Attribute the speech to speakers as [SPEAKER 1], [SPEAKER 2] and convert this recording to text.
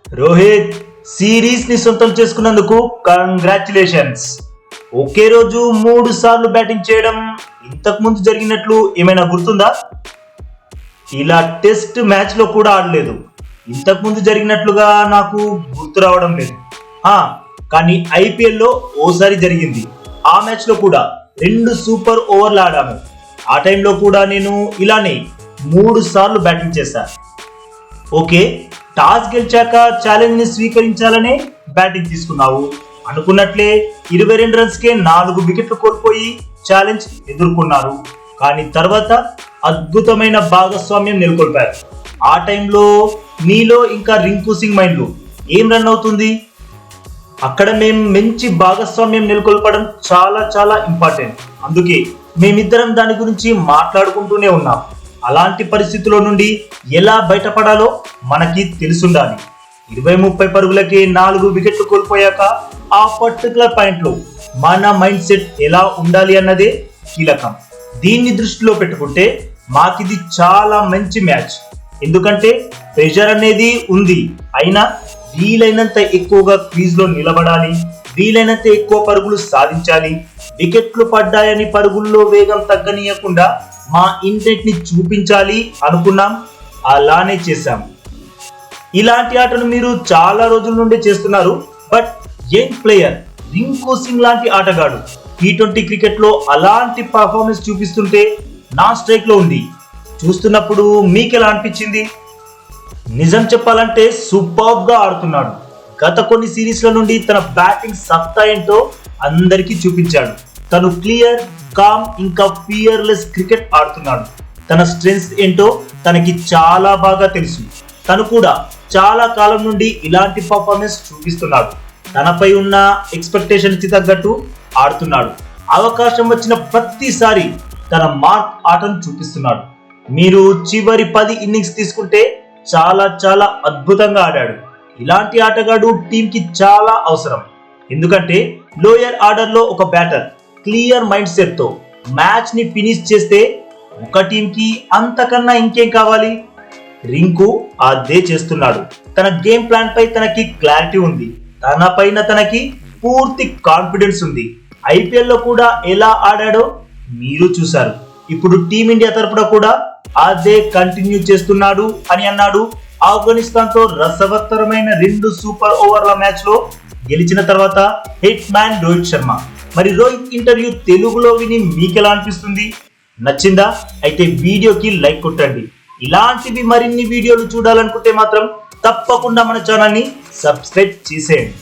[SPEAKER 1] Rohit series ని సొంతం చేసుకున్నందుకు కంగ్రాచులేషన్స్. ఒకే రోజు 3 సార్లు బ్యాటింగ్ చేయడం ఇంతకు ముందు జరిగినట్లు ఏమైనా గుర్తుందా? ఇలా టెస్ట్ మ్యాచ్ లో కూడా ఆడలేదు. ఇంతకు ముందు జరిగినట్లుగా నాకు గుర్తు రావడం లేదు. కానీ ఐపీఎల్ లో ఓసారి జరిగింది. ఆ మ్యాచ్ లో కూడా 2 సూపర్ ఓవర్లు ఆడాము. ఆ టైంలో కూడా నేను ఇలానే 3 సార్లు బ్యాటింగ్ చేశాను. ఓకే, టాస్ గెలిచాక ఛాలెంజ్ ని స్వీకరించాలనే బ్యాటింగ్ తీసుకున్నావు. అనుకున్నట్లే 22 రన్స్ కే 4 వికెట్లు కోల్పోయి ఛాలెంజ్ ఎదుర్కొన్నారు. కానీ తర్వాత అద్భుతమైన భాగస్వామ్యం నెలకొల్పారు. ఆ టైంలో నీలో ఇంకా రింకు సింగ్ మైండ్ లో ఏం రన్ అవుతుంది? అక్కడ మేము మంచి భాగస్వామ్యం నెలకొల్పడం చాలా చాలా ఇంపార్టెంట్. అందుకే మేమిద్దరం దాని గురించి మాట్లాడుకుంటూనే ఉన్నాం. అలాంటి పరిస్థితుల్లో నుండి ఎలా బయటపడాలో మనకి తెలుసుండాలి. 20-30 పరుగులకే 4 వికెట్లు కోల్పోయాక ఆ పర్టికులర్ పాయింట్ లో మన మైండ్ సెట్ ఎలా ఉండాలి అన్నదే కీలకం. దీన్ని దృష్టిలో పెట్టుకుంటే మాకిది చాలా మంచి మ్యాచ్. ఎందుకంటే ప్రెషర్ అనేది ఉంది. అయినా వీలైనంత ఎక్కువగా క్రీజ్ లో నిలబడాలి, వీలైనంత ఎక్కువ పరుగులు సాధించాలి. వికెట్లు పడ్డాయని పరుగుల్లో వేగం తగ్గనీయకుండా మా ఇంటెంట్ ని చూపించాలి అనుకున్నాం. అలానే చేశాం. ఇలాంటి ఆటను మీరు చాలా రోజుల నుండి చేస్తున్నారు. But young player Rinku Singh లాంటి ఆటగాడు T20 క్రికెట్ లో అలాంటి పర్ఫార్మెన్స్ చూపిస్తుంటే నా స్ట్రైక్ లో ఉంది. చూస్తున్నప్పుడు మీకెలా అనిపించింది? నిజం చెప్పాలంటే సూపర్బ్ గా ఆడుతున్నాడు. గత కొన్ని సిరీస్ల నుండి తన బ్యాటింగ్ సత్తా ఏంటో అందరికీ చూపించాడు. తను క్లియర్, కామ్ ఇంకా ఫియర్లెస్ క్రికెట్ ఆడుతున్నాడు. తన స్ట్రెంగ్త్ ఏంటో తనకి చాలా బాగా తెలుసు. తను కూడా చాలా కాలం నుండి ఇలాంటి పర్ఫార్మెన్స్ చూపిస్తున్నాడు. తనపై ఉన్న ఎక్స్పెక్టేషన్ కి తగ్గట్టు ఆడుతున్నాడు. అవకాశం వచ్చిన ప్రతిసారి తన మార్క్ ఆటను చూపిస్తున్నాడు. మీరు చివరి 10 ఇన్నింగ్స్ తీసుకుంటే చాలా చాలా అద్భుతంగా ఆడాడు. ఇలాంటి ఆటగాడు టీం కి చాలా అవసరం. ఎందుకంటే లోయర్ ఆర్డర్ లో ఒక బ్యాటర్ క్లియర్ మైండ్ సెట్ తో మ్యాచ్ ని ఫినిష్ చేస్తే ఒక టీం కి అంతకన్నా ఇంకేం కావాలి? రింకు అదే చేస్తున్నాడు. తన గేమ్ ప్లాన్ పై తనకి క్లారిటీ ఉంది. తన పైన తనకి పూర్తి కాన్ఫిడెన్స్ ఉంది. ఐపీఎల్ లో కూడా ఎలా ఆడాడో మీరు చూశారు. ఇప్పుడు టీమిండియా తరపున కూడా అదే కంటిన్యూ చేస్తున్నాడు అని అన్నాడు. ఆఫ్ఘనిస్తాన్ తో రసవత్తరమైన 2 సూపర్ ఓవర్ల మ్యాచ్ లో గెలిచిన తర్వాత హిట్ మ్యాన్ రోహిత్ శర్మ. మరి రోహిత్ ఇంటర్వ్యూ తెలుగులో విని మీకెలా అనిపిస్తుంది? నచ్చిందా? అయితే వీడియోకి లైక్ కొట్టండి. ఇలాంటివి మరిన్ని వీడియోలు చూడాలనుకుంటే మాత్రం తప్పకుండా మన ఛానల్ ని సబ్స్క్రైబ్ చేసేయండి.